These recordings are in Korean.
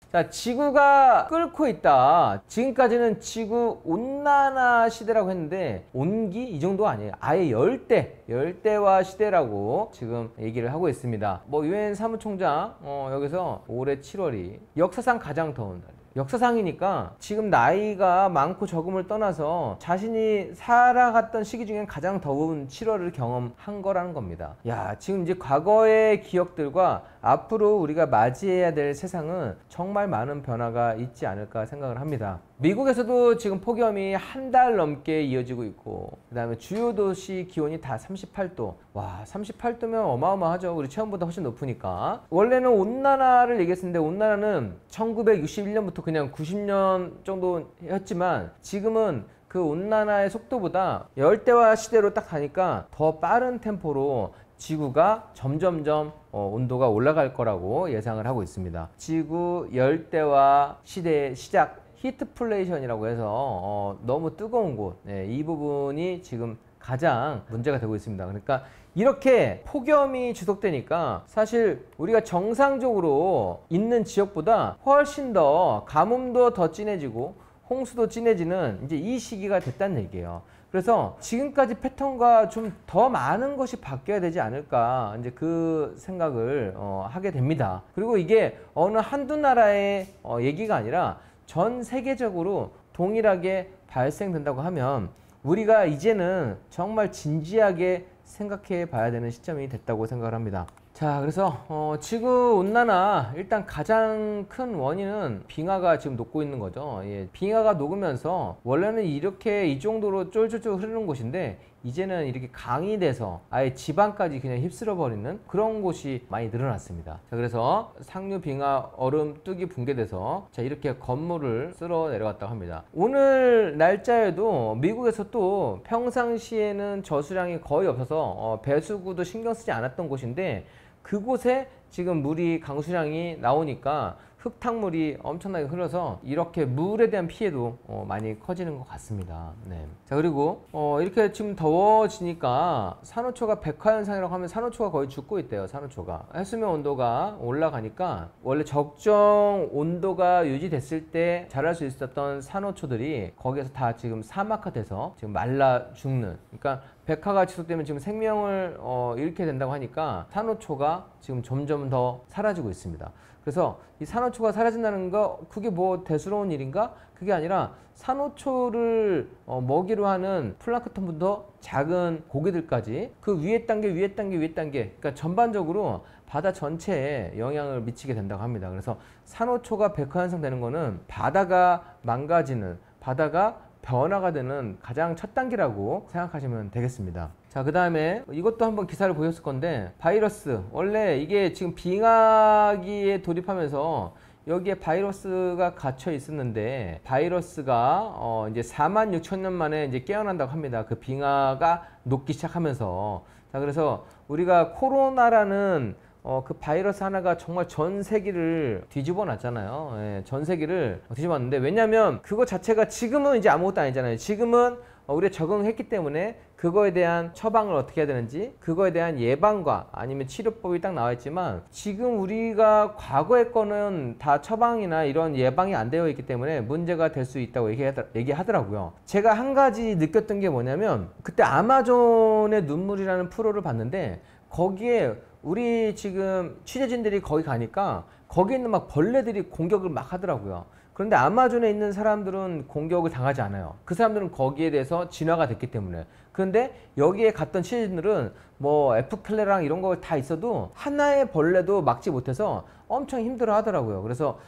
자, 지구가 끓고 있다. 지금까지는 지구 온난화 시대라고 했는데 온기 이 정도 아니에요. 아예 열대화 시대라고 지금 얘기를 하고 있습니다. 뭐 유엔 사무총장 여기서 올해 7월이 역사상 가장 더운 달. 역사상이니까 지금 나이가 많고 적음을 떠나서 자신이 살아갔던 시기 중엔 가장 더운 7월을 경험한 거라는 겁니다. 야, 지금 이제 과거의 기억들과 앞으로 우리가 맞이해야 될 세상은 정말 많은 변화가 있지 않을까 생각을 합니다. 미국에서도 지금 폭염이 한 달 넘게 이어지고 있고, 그 다음에 주요 도시 기온이 다 38도. 와, 38도면 어마어마하죠. 우리 체온보다 훨씬 높으니까. 원래는 온난화를 얘기했었는데 온난화는 1961년부터 그냥 90년 정도였지만 지금은 그 온난화의 속도보다 열대화 시대로 딱 가니까 더 빠른 템포로 지구가 점점점 온도가 올라갈 거라고 예상을 하고 있습니다. 지구 열대화 시대의 시작, 히트플레이션이라고 해서 너무 뜨거운 곳, 이 부분이 지금 가장 문제가 되고 있습니다. 그러니까 이렇게 폭염이 지속되니까 사실 우리가 정상적으로 있는 지역보다 훨씬 더 가뭄도 더 진해지고 홍수도 진해지는 이제 이 시기가 됐다는 얘기예요. 그래서 지금까지 패턴과 좀 더 많은 것이 바뀌어야 되지 않을까, 이제 그 생각을 하게 됩니다. 그리고 이게 어느 한두 나라의 얘기가 아니라 전 세계적으로 동일하게 발생된다고 하면 우리가 이제는 정말 진지하게 생각해 봐야 되는 시점이 됐다고 생각을 합니다. 자, 그래서 지구온난화 일단 가장 큰 원인은 빙하가 지금 녹고 있는 거죠. 예, 빙하가 녹으면서 원래는 이렇게 이 정도로 쫄쫄쫄 흐르는 곳인데 이제는 이렇게 강이 돼서 아예 지방까지 그냥 휩쓸어 버리는 그런 곳이 많이 늘어났습니다. 자, 그래서 상류 빙하 얼음 뚝이 붕괴돼서 자, 이렇게 건물을 쓸어 내려갔다고 합니다. 오늘 날짜에도 미국에서 또 평상시에는 저수량이 거의 없어서 배수구도 신경 쓰지 않았던 곳인데 그곳에 지금 물이 강수량이 나오니까 흙탕물이 엄청나게 흘러서 이렇게 물에 대한 피해도 많이 커지는 것 같습니다. 네. 자, 그리고 이렇게 지금 더워지니까 산호초가 백화현상이라고 하면 산호초가 거의 죽고 있대요. 산호초가 해수면 온도가 올라가니까 원래 적정 온도가 유지됐을 때 자랄 수 있었던 산호초들이 거기에서 다 지금 사막화돼서 지금 말라 죽는, 그러니까 백화가 지속되면 지금 생명을 잃게 된다고 하니까 산호초가 지금 점점 더 사라지고 있습니다. 그래서 이 산호초가 사라진다는 거 그게 뭐 대수로운 일인가? 그게 아니라 산호초를 먹이로 하는 플랑크톤부터 작은 고기들까지 그 위에 단계 그러니까 전반적으로 바다 전체에 영향을 미치게 된다고 합니다. 그래서 산호초가 백화현상 되는 거는 바다가 망가지는, 바다가 변화가 되는 가장 첫 단계라고 생각하시면 되겠습니다. 자, 그 다음에 이것도 한번 기사를 보셨을 건데 바이러스, 원래 이게 지금 빙하기에 돌입하면서 여기에 바이러스가 갇혀 있었는데 바이러스가 이제 46,000년 만에 이제 깨어난다고 합니다. 그 빙하가 녹기 시작하면서. 자, 그래서 우리가 코로나라는 그 바이러스 하나가 정말 전 세계를 뒤집어 놨잖아요. 예, 전 세계를 뒤집어 놨는데, 왜냐면 그거 자체가 지금은 이제 아무것도 아니잖아요. 지금은 우리가 적응했기 때문에 그거에 대한 처방을 어떻게 해야 되는지, 그거에 대한 예방과 아니면 치료법이 딱 나와 있지만 지금 우리가 과거의 거는 다 처방이나 이런 예방이 안 되어 있기 때문에 문제가 될 수 있다고 얘기하더라고요. 제가 한 가지 느꼈던 게 뭐냐면 그때 아마존의 눈물이라는 프로를 봤는데 거기에 우리 지금 취재진들이 거기 가니까 거기 있는 막 벌레들이 공격을 막 하더라고요. 그런데 아마존에 있는 사람들은 공격을 당하지 않아요. 그 사람들은 거기에 대해서 진화가 됐기 때문에. 그런데 여기에 갔던 취재진들은 뭐 에프켈레랑 이런 거 다 있어도 하나의 벌레도 막지 못해서 엄청 힘들어 하더라고요. 그래서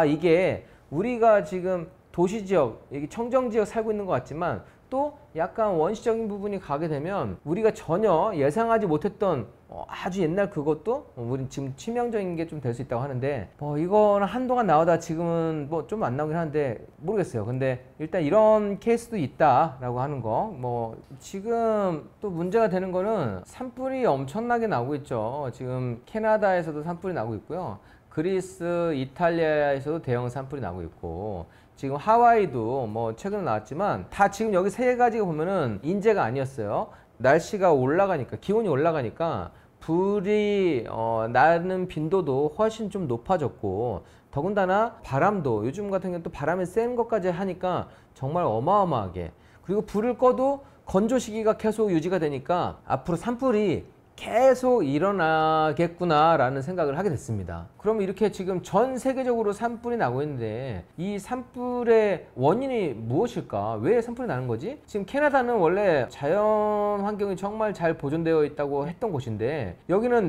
이게 우리가 지금 도시지역, 청정지역 살고 있는 것 같지만 또 약간 원시적인 부분이 가게 되면 우리가 전혀 예상하지 못했던 아주 옛날 그것도 우리 지금 치명적인 게 좀 될 수 있다고 하는데 이거는 한동안 나오다 지금은 뭐 좀 안 나오긴 하는데 모르겠어요. 근데 일단 이런 케이스도 있다라고 하는 거. 지금 또 문제가 되는 거는 산불이 엄청나게 나오고 있죠. 지금 캐나다에서도 산불이 나고 있고요. 그리스, 이탈리아에서도 대형 산불이 나고 있고, 지금 하와이도 뭐 최근에 나왔지만 다 지금 여기 세 가지가 보면은 인재가 아니었어요. 날씨가 올라가니까, 기온이 올라가니까 불이 나는 빈도도 훨씬 좀 높아졌고, 더군다나 바람도 요즘 같은 경우는 또 바람이 센 것까지 하니까 정말 어마어마하게, 그리고 불을 꺼도 건조 시기가 계속 유지가 되니까 앞으로 산불이 계속 일어나겠구나 라는 생각을 하게 됐습니다. 그럼 이렇게 지금 전 세계적으로 산불이 나고 있는데 이 산불의 원인이 무엇일까? 왜 산불이 나는 거지? 지금 캐나다는 원래 자연 환경이 정말 잘 보존되어 있다고 했던 곳인데, 여기는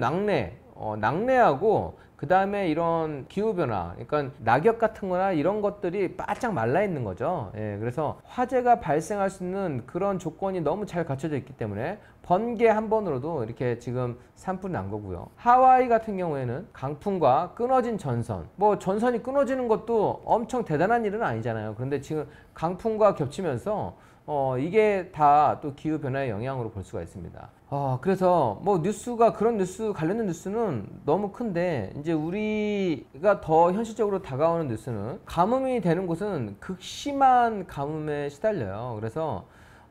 낙뢰하고 그 다음에 이런 기후변화, 그러니까 낙엽 같은 거나 이런 것들이 바짝 말라 있는 거죠. 예, 그래서 화재가 발생할 수 있는 그런 조건이 너무 잘 갖춰져 있기 때문에 번개 한 번으로도 이렇게 지금 산불이 난 거고요. 하와이 같은 경우에는 강풍과 끊어진 전선, 뭐 전선이 끊어지는 것도 엄청 대단한 일은 아니잖아요. 그런데 지금 강풍과 겹치면서 이게 다 또 기후변화의 영향으로 볼 수가 있습니다. 그래서 뭐 뉴스가, 그런 뉴스, 관련된 뉴스는 너무 큰데, 이제 우리가 더 현실적으로 다가오는 뉴스는, 가뭄이 되는 곳은 극심한 가뭄에 시달려요. 그래서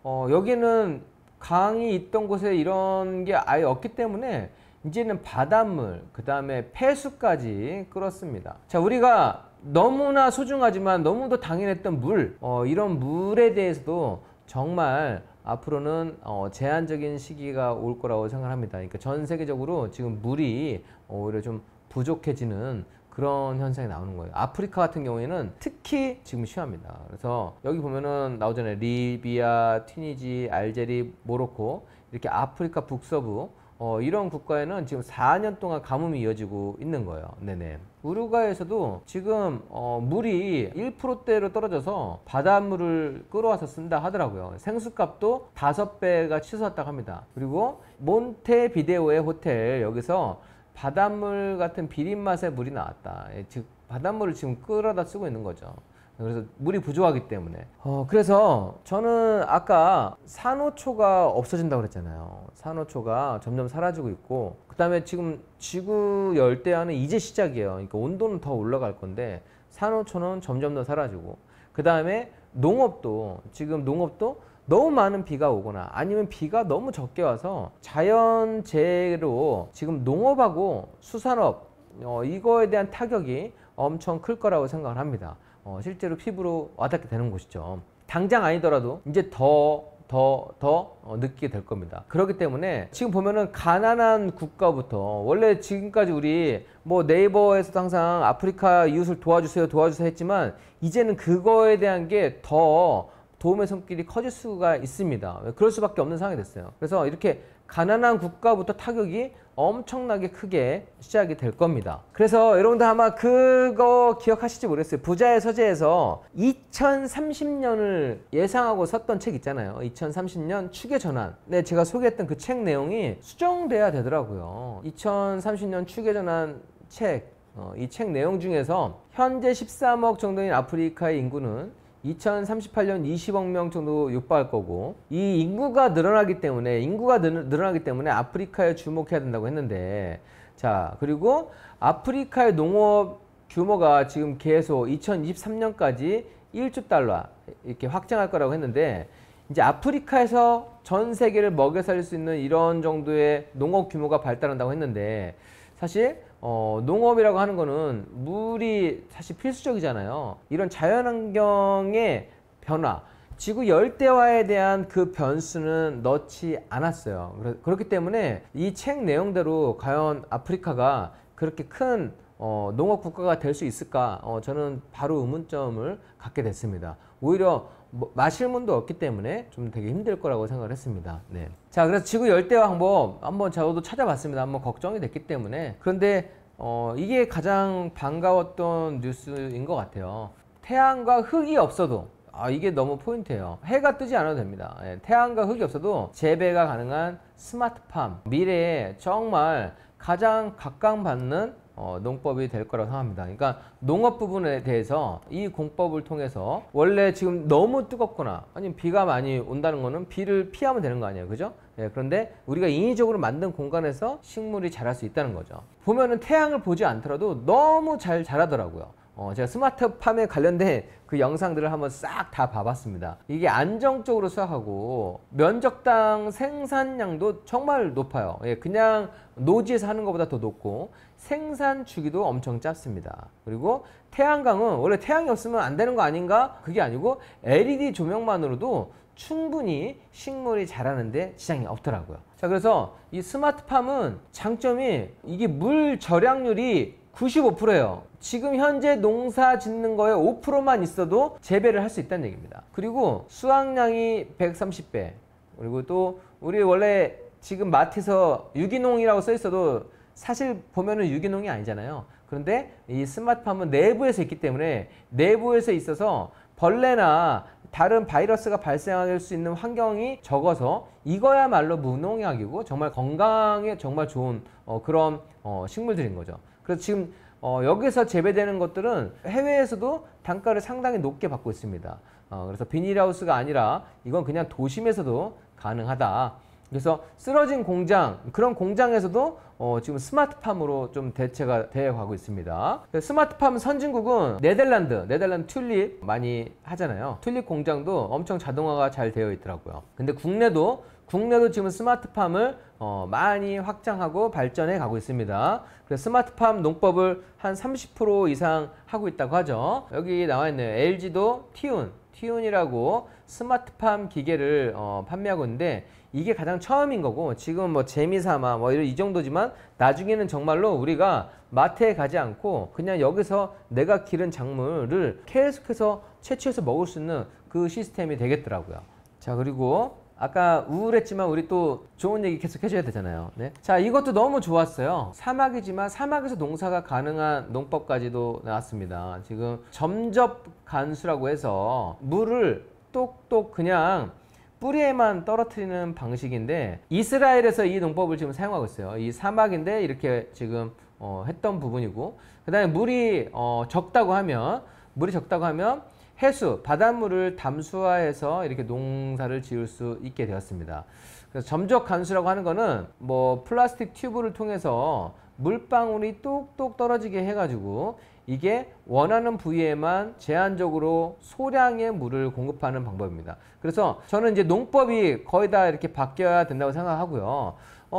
여기는 강이 있던 곳에 이런 게 아예 없기 때문에 이제는 바닷물, 그 다음에 폐수까지 끌었습니다. 자, 우리가 너무나 소중하지만 너무도 당연했던 물, 이런 물에 대해서도 정말 앞으로는 제한적인 시기가 올 거라고 생각합니다. 그러니까 전 세계적으로 지금 물이 오히려 좀 부족해지는 그런 현상이 나오는 거예요. 아프리카 같은 경우에는 특히 지금 심합니다. 그래서 여기 보면은 나오잖아요. 리비아, 튀니지, 알제리, 모로코, 이렇게 아프리카 북서부 이런 국가에는 지금 4년 동안 가뭄이 이어지고 있는 거예요. 네네. 우루과이에서도 지금 물이 1%대로 떨어져서 바닷물을 끌어와서 쓴다 하더라고요. 생수값도 5배가 치솟았다고 합니다. 그리고 몬테비데오의 호텔, 여기서 바닷물 같은 비린 맛의 물이 나왔다. 즉 바닷물을 지금 끌어다 쓰고 있는 거죠. 그래서 물이 부족하기 때문에. 그래서 저는 아까 산호초가 없어진다고 그랬잖아요. 산호초가 점점 사라지고 있고, 그 다음에 지금 지구 열대야는 이제 시작이에요. 그러니까 온도는 더 올라갈 건데 산호초는 점점 더 사라지고, 그 다음에 지금 농업도 너무 많은 비가 오거나 아니면 비가 너무 적게 와서 자연재해로 지금 농업하고 수산업 이거에 대한 타격이 엄청 클 거라고 생각을 합니다. 실제로 피부로 와닿게 되는 곳이죠. 당장 아니더라도 이제 더 느끼게 될 겁니다. 그렇기 때문에 지금 보면은 가난한 국가부터, 원래 지금까지 우리 뭐 네이버에서도 항상 아프리카 이웃을 도와주세요 했지만 이제는 그거에 대한 게 더 도움의 손길이 커질 수가 있습니다. 그럴 수밖에 없는 상황이 됐어요. 그래서 이렇게 가난한 국가부터 타격이 엄청나게 크게 시작이 될 겁니다. 그래서 여러분들 아마 그거 기억하실지 모르겠어요. 부자의 서재에서 2030년을 예상하고 썼던 책 있잖아요. 2030년 추계 전환. 네, 제가 소개했던 그 책 내용이 수정돼야 되더라고요. 2030년 추계 전환 책, 이 책 내용 중에서 현재 13억 정도인 아프리카의 인구는 2038년 20억 명 정도 육박할 거고, 이 인구가 늘어나기 때문에 아프리카에 주목해야 된다고 했는데, 자, 그리고 아프리카의 농업 규모가 지금 계속 2023년까지 1조 달러 이렇게 확장할 거라고 했는데, 이제 아프리카에서 전 세계를 먹여 살릴 수 있는 이런 정도의 농업 규모가 발달한다고 했는데, 사실 농업이라고 하는 거는 물이 사실 필수적이잖아요. 이런 자연환경의 변화, 지구 열대화에 대한 그 변수는 넣지 않았어요. 그렇기 때문에 이 책 내용대로 과연 아프리카가 그렇게 큰 농업 국가가 될 수 있을까? 저는 바로 의문점을 갖게 됐습니다. 오히려 마실 물도 없기 때문에 좀 되게 힘들 거라고 생각을 했습니다. 네. 자, 그래서 지구 열대화 항법 한번 저도 찾아봤습니다. 한번 걱정이 됐기 때문에. 그런데 이게 가장 반가웠던 뉴스인 것 같아요. 태양과 흙이 없어도, 이게 너무 포인트예요. 해가 뜨지 않아도 됩니다. 태양과 흙이 없어도 재배가 가능한 스마트팜, 미래에 정말 가장 각광받는 농법이 될 거라고 생각합니다. 그러니까 농업 부분에 대해서 이 공법을 통해서, 원래 지금 너무 뜨겁거나 아니면 비가 많이 온다는 거는 비를 피하면 되는 거 아니에요, 그죠? 그런데 우리가 인위적으로 만든 공간에서 식물이 자랄 수 있다는 거죠. 보면은 태양을 보지 않더라도 너무 잘 자라더라고요. 제가 스마트팜에 관련된 그 영상들을 한번 싹 다 봐봤습니다. 이게 안정적으로 수확하고 면적당 생산량도 정말 높아요. 예, 그냥 노지에서 하는 것보다 더 높고 생산 주기도 엄청 짧습니다. 그리고 태양광은 원래 태양이 없으면 안 되는 거 아닌가? 그게 아니고 LED 조명만으로도 충분히 식물이 자라는데 지장이 없더라고요. 자, 그래서 이 스마트팜은 장점이 이게 물 절약률이 95%예요. 지금 현재 농사 짓는 거에 5%만 있어도 재배를 할 수 있다는 얘기입니다. 그리고 수확량이 130배. 그리고 또 우리 원래 지금 마트에서 유기농이라고 써 있어도 사실 보면은 유기농이 아니잖아요. 그런데 이 스마트팜은 내부에서 있기 때문에 내부에서 있어서 벌레나 다른 바이러스가 발생할 수 있는 환경이 적어서 이거야말로 무농약이고 정말 건강에 정말 좋은 그런 식물들인 거죠. 그래서 지금 여기서 재배되는 것들은 해외에서도 단가를 상당히 높게 받고 있습니다. 그래서 비닐하우스가 아니라 이건 그냥 도심에서도 가능하다. 그래서 쓰러진 공장, 그런 공장에서도 지금 스마트팜으로 좀 대체가 되어 가고 있습니다. 스마트팜 선진국은 네덜란드 튤립 많이 하잖아요. 튤립 공장도 엄청 자동화가 잘 되어 있더라고요. 근데 국내도 지금 스마트팜을 많이 확장하고 발전해 가고 있습니다. 그래서 스마트팜 농법을 한 30% 이상 하고 있다고 하죠. 여기 나와 있네요. LG도 티운이라고 스마트팜 기계를 판매하고 있는데 이게 가장 처음인 거고 지금 뭐 재미삼아 뭐 이 정도지만 나중에는 정말로 우리가 마트에 가지 않고 그냥 여기서 내가 기른 작물을 계속해서 채취해서 먹을 수 있는 그 시스템이 되겠더라고요. 자, 그리고 아까 우울했지만 우리 또 좋은 얘기 계속 해줘야 되잖아요. 네? 자, 이것도 너무 좋았어요. 사막이지만 사막에서 농사가 가능한 농법까지도 나왔습니다. 지금 점접 간수라고 해서 물을 똑똑 그냥 뿌리에만 떨어뜨리는 방식인데 이스라엘에서 이 농법을 지금 사용하고 있어요. 이 사막인데 이렇게 지금 했던 부분이고, 그 다음에 물이 적다고 하면 해수, 바닷물을 담수화해서 이렇게 농사를 지을 수 있게 되었습니다. 그래서 점적 간수라고 하는 거는 뭐 플라스틱 튜브를 통해서 물방울이 똑똑 떨어지게 해가지고 이게 원하는 부위에만 제한적으로 소량의 물을 공급하는 방법입니다. 그래서 저는 이제 농법이 거의 다 이렇게 바뀌어야 된다고 생각하고요.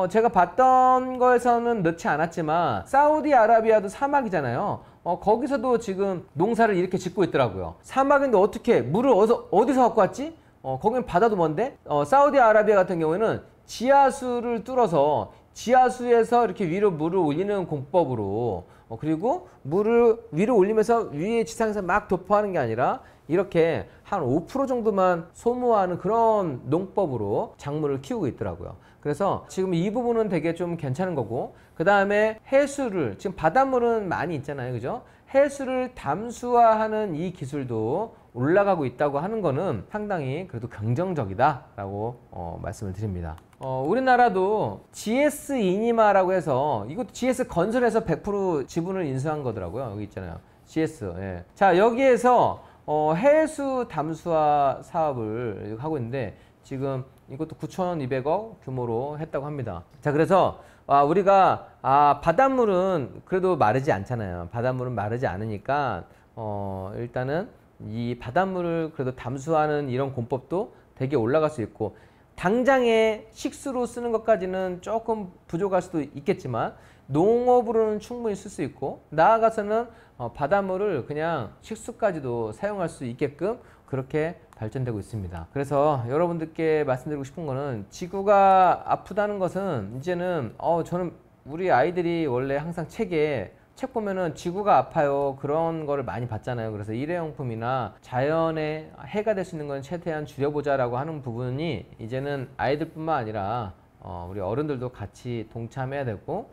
제가 봤던 거에서는 넣지 않았지만 사우디아라비아도 사막이잖아요. 거기서도 지금 농사를 이렇게 짓고 있더라고요. 사막인데 어떻게 물을 어디서 갖고 왔지? 거긴 바다도 먼데 사우디아라비아 같은 경우에는 지하수를 뚫어서 지하수에서 이렇게 위로 물을 올리는 공법으로 그리고 물을 위로 올리면서 위에 지상에서 막 도포하는 게 아니라 이렇게 한 5% 정도만 소모하는 그런 농법으로 작물을 키우고 있더라고요. 그래서 지금 이 부분은 되게 좀 괜찮은 거고, 그 다음에 해수를 지금 바닷물은 많이 있잖아요, 그죠? 해수를 담수화하는 이 기술도 올라가고 있다고 하는 거는 상당히 그래도 긍정적이다 라고 말씀을 드립니다. 우리나라도 GS 이니마라고 해서 이것도 GS 건설에서 100% 지분을 인수한 거더라고요. 여기 있잖아요, GS. 예. 자, 여기에서 해수 담수화 사업을 하고 있는데 지금 이것도 9,200억 규모로 했다고 합니다. 자, 그래서 우리가 바닷물은 그래도 마르지 않잖아요. 바닷물은 마르지 않으니까 일단은 이 바닷물을 그래도 담수하는 이런 공법도 되게 올라갈 수 있고, 당장에 식수로 쓰는 것까지는 조금 부족할 수도 있겠지만 농업으로는 충분히 쓸 수 있고, 나아가서는 바닷물을 그냥 식수까지도 사용할 수 있게끔 그렇게 발전되고 있습니다. 그래서 여러분들께 말씀드리고 싶은 거는, 지구가 아프다는 것은 이제는 저는 우리 아이들이 원래 항상 책 보면은 지구가 아파요 그런 거를 많이 봤잖아요. 그래서 일회용품이나 자연에 해가 될 수 있는 건 최대한 줄여보자 라고 하는 부분이 이제는 아이들뿐만 아니라 우리 어른들도 같이 동참해야 되고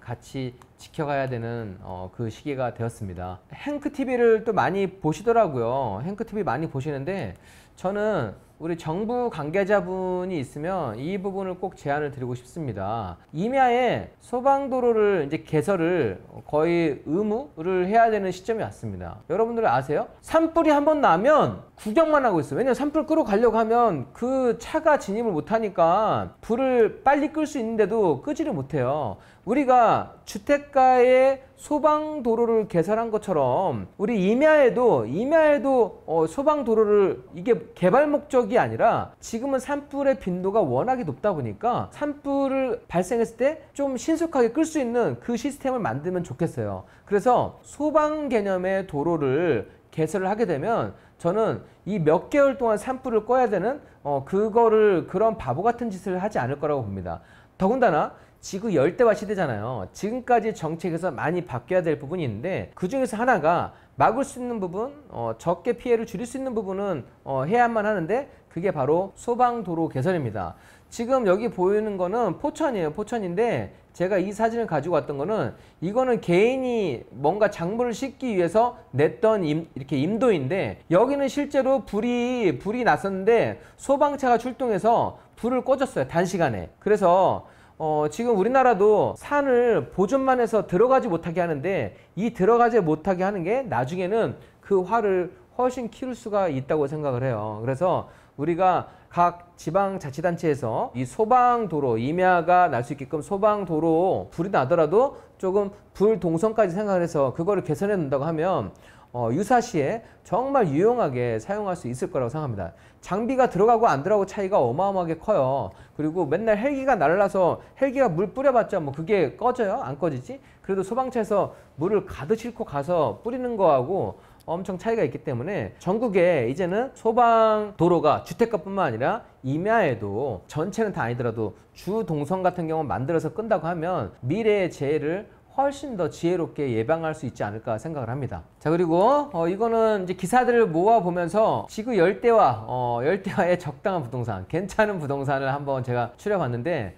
같이 지켜가야 되는 그 시기가 되었습니다. 행크TV를 또 많이 보시더라고요. 행크TV 많이 보시는데 저는 우리 정부 관계자분이 있으면 이 부분을 꼭 제안을 드리고 싶습니다. 임야에 소방도로를 이제 개설을 거의 의무를 해야 되는 시점이 왔습니다. 여러분들 아세요? 산불이 한번 나면 구경만 하고 있어요. 왜냐면 산불 끄러 가려고 하면 그 차가 진입을 못하니까 불을 빨리 끌 수 있는데도 끄지를 못해요. 우리가 주택가에 소방도로를 개설한 것처럼 우리 임야에도 소방도로를, 이게 개발 목적이 아니라 지금은 산불의 빈도가 워낙에 높다 보니까 산불을 발생했을 때 좀 신속하게 끌 수 있는 그 시스템을 만들면 좋겠어요. 그래서 소방 개념의 도로를 개설을 하게 되면 저는 이 몇 개월 동안 산불을 꺼야 되는 그런 바보 같은 짓을 하지 않을 거라고 봅니다. 더군다나 지구 열대화 시대잖아요. 지금까지 정책에서 많이 바뀌어야 될 부분이 있는데 그 중에서 하나가 막을 수 있는 부분, 적게 피해를 줄일 수 있는 부분은 해야만 하는데 그게 바로 소방도로 개설입니다. 지금 여기 보이는 거는 포천이에요. 포천인데 제가 이 사진을 가지고 왔던 거는, 이거는 개인이 뭔가 작물을 심기 위해서 냈던 이렇게 임도인데, 여기는 실제로 불이 났었는데 소방차가 출동해서 불을 꺼졌어요. 단시간에. 그래서 지금 우리나라도 산을 보존만 해서 들어가지 못하게 하는데, 이 들어가지 못하게 하는 게 나중에는 그 화를 훨씬 키울 수가 있다고 생각을 해요. 그래서 우리가 각 지방자치단체에서 이 소방도로, 임야가 날 수 있게끔 소방도로 불이 나더라도 조금 불 동선까지 생각을 해서 그거를 개선해 놓는다고 하면 유사시에 정말 유용하게 사용할 수 있을 거라고 생각합니다. 장비가 들어가고 안 들어가고 차이가 어마어마하게 커요. 그리고 맨날 헬기가 날라서 헬기가 물 뿌려봤자 뭐 그게 꺼져요? 안 꺼지지? 그래도 소방차에서 물을 가득 싣고 가서 뿌리는 거하고 엄청 차이가 있기 때문에 전국에 이제는 소방도로가 주택가뿐만 아니라 임야에도, 전체는 다 아니더라도 주 동선 같은 경우 만들어서 끈다고 하면 미래의 재해를 훨씬 더 지혜롭게 예방할 수 있지 않을까 생각을 합니다. 자, 그리고 이거는 이제 기사들을 모아보면서 지구 열대화의 적당한 부동산, 괜찮은 부동산을 한번 제가 추려봤는데,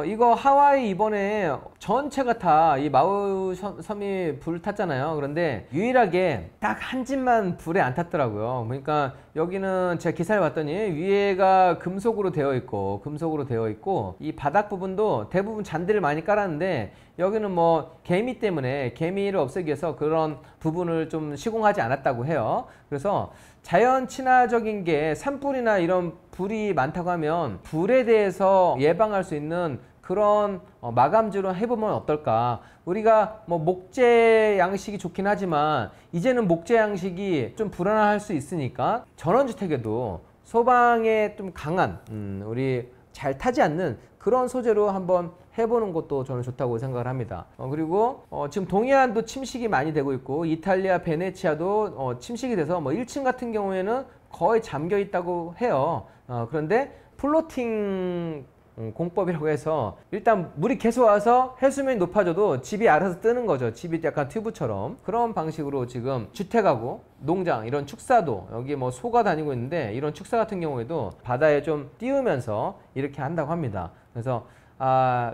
이거 하와이 이번에 전체가 다 이 마우 섬이 불 탔잖아요. 그런데 유일하게 딱 한 집만 불에 안 탔더라고요. 그러니까 여기는 제가 기사를 봤더니 위에가 금속으로 되어 있고 이 바닥 부분도 대부분 잔디를 많이 깔았는데, 여기는 뭐 개미 때문에, 개미를 없애기 위해서 그런 부분을 좀 시공하지 않았다고 해요. 그래서 자연 친화적인 게, 산불이나 이런 불이 많다고 하면 불에 대해서 예방할 수 있는 그런 마감주로 해보면 어떨까. 우리가 뭐 목재 양식이 좋긴 하지만 이제는 목재 양식이 좀 불안할 수 있으니까 전원주택에도 소방에 좀 강한, 우리 잘 타지 않는 그런 소재로 한번 해보는 것도 저는 좋다고 생각을 합니다. 그리고 지금 동해안도 침식이 많이 되고 있고, 이탈리아 베네치아도 침식이 돼서 뭐 1층 같은 경우에는 거의 잠겨 있다고 해요. 그런데 플로팅 공법이라고 해서 일단 물이 계속 와서 해수면이 높아져도 집이 알아서 뜨는 거죠. 집이 약간 튜브처럼. 그런 방식으로 지금 주택하고 농장, 이런 축사도, 여기 뭐 소가 다니고 있는데 이런 축사 같은 경우에도 바다에 좀 띄우면서 이렇게 한다고 합니다. 그래서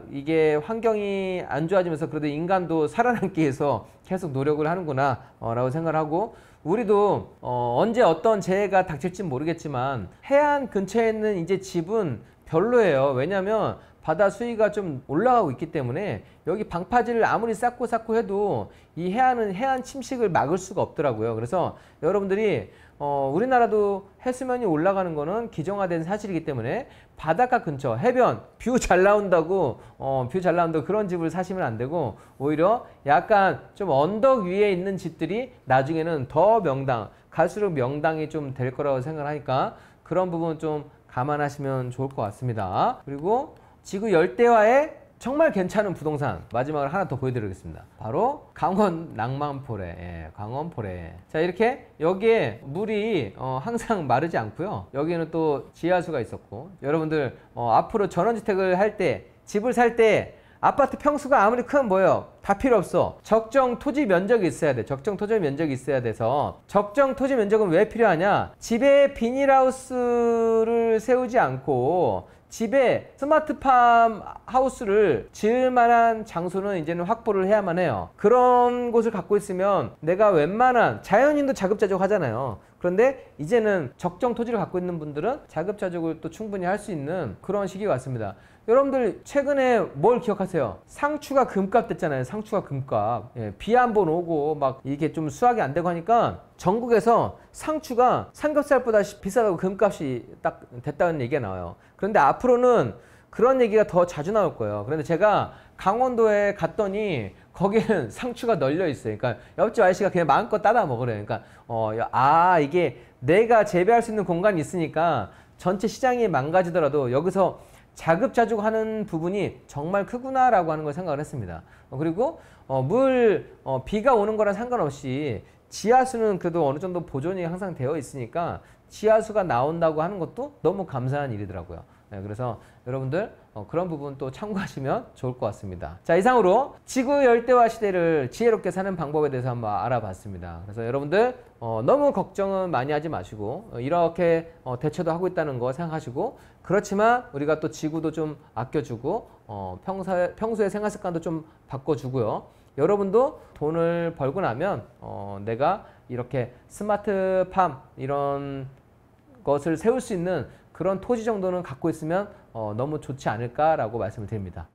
이게 환경이 안 좋아지면서 그래도 인간도 살아남기 위해서 계속 노력을 하는구나 라고 생각을 하고, 우리도 언제 어떤 재해가 닥칠지 모르겠지만 해안 근처에 있는 이제 집은 별로예요. 왜냐하면 바다 수위가 좀 올라가고 있기 때문에 여기 방파제를 아무리 쌓고 해도 이 해안 침식을 막을 수가 없더라고요. 그래서 여러분들이 우리나라도 해수면이 올라가는 거는 기정화된 사실이기 때문에 바닷가 근처, 해변, 뷰 잘 나온다고 그런 집을 사시면 안 되고, 오히려 약간 좀 언덕 위에 있는 집들이 나중에는 더 갈수록 명당이 좀 될 거라고 생각하니까 그런 부분 좀 감안하시면 좋을 것 같습니다. 그리고 지구 열대화에 정말 괜찮은 부동산 마지막으로 하나 더 보여드리겠습니다. 바로 강원 낭만포레, 강원포레. 자, 이렇게 여기에 물이 항상 마르지 않고요. 여기는 또 지하수가 있었고, 여러분들 앞으로 전원주택을 할 때, 집을 살 때 아파트 평수가 아무리 크면 뭐예요? 다 필요 없어. 적정 토지 면적이 있어야 돼. 적정 토지 면적이 있어야 돼서, 적정 토지 면적은 왜 필요하냐? 집에 비닐하우스를 세우지 않고 집에 스마트팜 하우스를 지을 만한 장소는 이제는 확보를 해야만 해요. 그런 곳을 갖고 있으면 내가 웬만한, 자연인도 자급자족 하잖아요. 그런데 이제는 적정 토지를 갖고 있는 분들은 자급자족을 또 충분히 할 수 있는 그런 시기가 왔습니다. 여러분들 최근에 뭘 기억하세요? 상추가 금값 됐잖아요. 상추가 금값. 비 한 번 오고 막 이게 좀 수확이 안 되고 하니까 전국에서 상추가 삼겹살보다 비싸다고 금값이 딱 됐다는 얘기가 나와요. 그런데 앞으로는 그런 얘기가 더 자주 나올 거예요. 그런데 제가 강원도에 갔더니 거기는 상추가 널려 있어요. 그러니까 옆집 아저씨가 그냥 마음껏 따다 먹으래요. 그러니까 이게 내가 재배할 수 있는 공간이 있으니까 전체 시장이 망가지더라도 여기서 자급자족하는 부분이 정말 크구나라고 하는 걸 생각을 했습니다. 그리고 비가 오는 거랑 상관없이 지하수는 그래도 어느 정도 보존이 항상 되어 있으니까 지하수가 나온다고 하는 것도 너무 감사한 일이더라고요. 네, 그래서 여러분들 그런 부분 또 참고하시면 좋을 것 같습니다. 자, 이상으로 지구 열대화 시대를 지혜롭게 사는 방법에 대해서 한번 알아봤습니다. 그래서 여러분들 너무 걱정은 많이 하지 마시고 이렇게 대처도 하고 있다는 거 생각하시고, 그렇지만 우리가 또 지구도 좀 아껴주고 평소에 생활 습관도 좀 바꿔주고요. 여러분도 돈을 벌고 나면 내가 이렇게 스마트팜 이런 것을 세울 수 있는 그런 토지 정도는 갖고 있으면 너무 좋지 않을까라고 말씀을 드립니다.